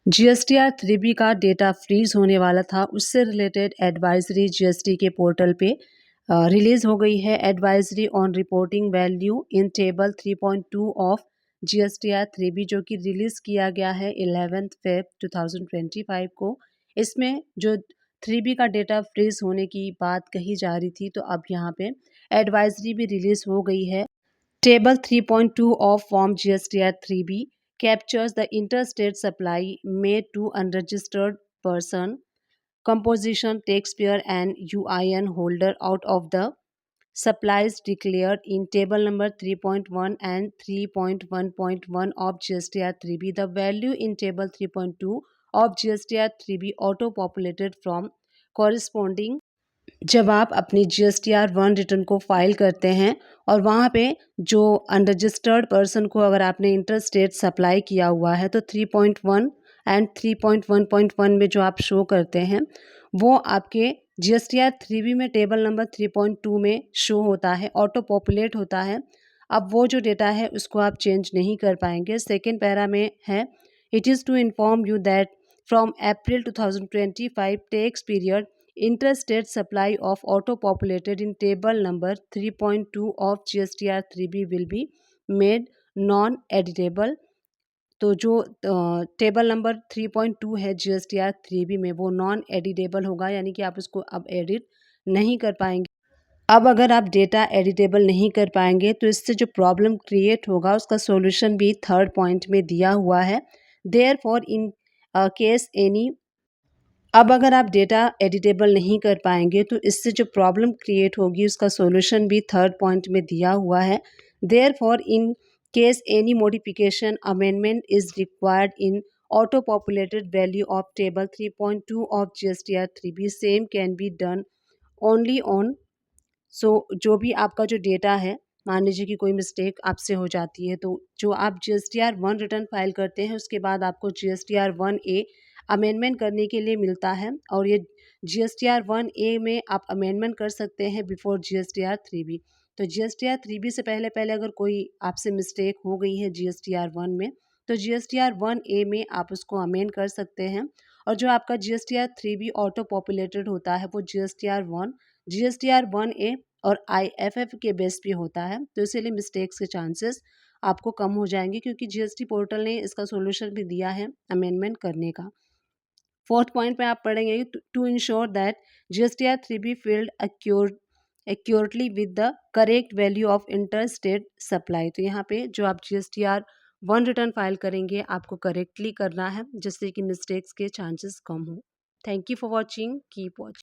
GSTR 3B का data freeze होने वाला था, उससे रिलेटेड एडवाइजरी जीएसटी के पोर्टल पे रिलीज हो गई है। Advisory on reporting value in table 3.2 of GSTR 3B जो कि रिलीज किया गया है 11 फेब 2025 को। इसमें जो 3B का डेटा फ्रीज होने की बात कही जा रही थी, तो अब यहाँ पे एडवाइजरी भी रिलीज हो गई है। Table 3.2 of Form GSTR 3B captures the interstate supply made to unregistered person, composition, taxpayer and UIN holder out of the supplies declared in table number 3.1 and 3.1.1 of GSTR 3B. The value in table 3.2 of GSTR 3B auto-populated from corresponding जब आप अपनी GSTR 1 return को file करते हैं और वहाँ पे जो अनरजिस्टर्ड पर्सन को अगर आपने इंटर स्टेट सप्लाई किया हुआ है, तो 3.1 एंड 3.1.1 में जो आप शो करते हैं वो आपके GSTR 3B में टेबल नंबर 3.2 में शो होता है, ऑटो पॉपुलेट होता है। अब वो जो डेटा है उसको आप चेंज नहीं कर पाएंगे। सेकेंड पैरा में है, it is to inform you that from April 2025 tax period interstate supply of auto-populated in table number 3.2 of GSTR 3B will be made non-editable। तो जो टेबल नंबर 3.2 है GSTR 3B में वो नॉन एडिटेबल होगा, यानी कि आप उसको अब एडिट नहीं कर पाएंगे। अब अगर आप डेटा एडिटेबल नहीं कर पाएंगे तो इससे जो प्रॉब्लम क्रिएट होगा उसका सॉल्यूशन भी थर्ड पॉइंट में दिया हुआ है। देयरफॉर इन केस एनी अब अगर आप डेटा एडिटेबल नहीं कर पाएंगे तो इससे जो प्रॉब्लम क्रिएट होगी उसका सॉल्यूशन भी थर्ड पॉइंट में दिया हुआ है। Therefore in case any modification amendment is required in auto populated value of table 3.2 of GSTR 3B same can be done only on. जो भी आपका जो डेटा है, मान लीजिए कि कोई मिस्टेक आपसे हो जाती है, तो जो आप GSTR 1 रिटर्न फाइल करते हैं उसके बाद आपको GSTR 1A अमेंडमेंट करने के लिए मिलता है, और ये GSTR 1A में आप अमेंडमेंट कर सकते हैं बिफोर GSTR 3B। तो GSTR 3B से पहले पहले अगर कोई आपसे मिस्टेक हो गई है GSTR 1 में, तो GSTR 1A में आप उसको अमेंड कर सकते हैं। और जो आपका GSTR 3B ऑटो पॉपुलेटेड होता है वो GSTR 1A और IFF के बेस पे होता है, तो इसीलिए मिस्टेक्स के चांसेस आपको कम हो जाएंगे, क्योंकि GST पोर्टल ने इसका सॉल्यूशन भी दिया है अमेंडमेंट करने का। फोर्थ पॉइंट पे आप पढ़ेंगे to ensure that GSTR 3B field accurately with the correct value of interstate supply. तो यहाँ पे जो आप GSTR 1 रिटर्न फाइल करेंगे आपको करेक्टली करना है, जिससे कि मिस्टेक्स के चांसेस कम हो। Thank you for watching, keep watching.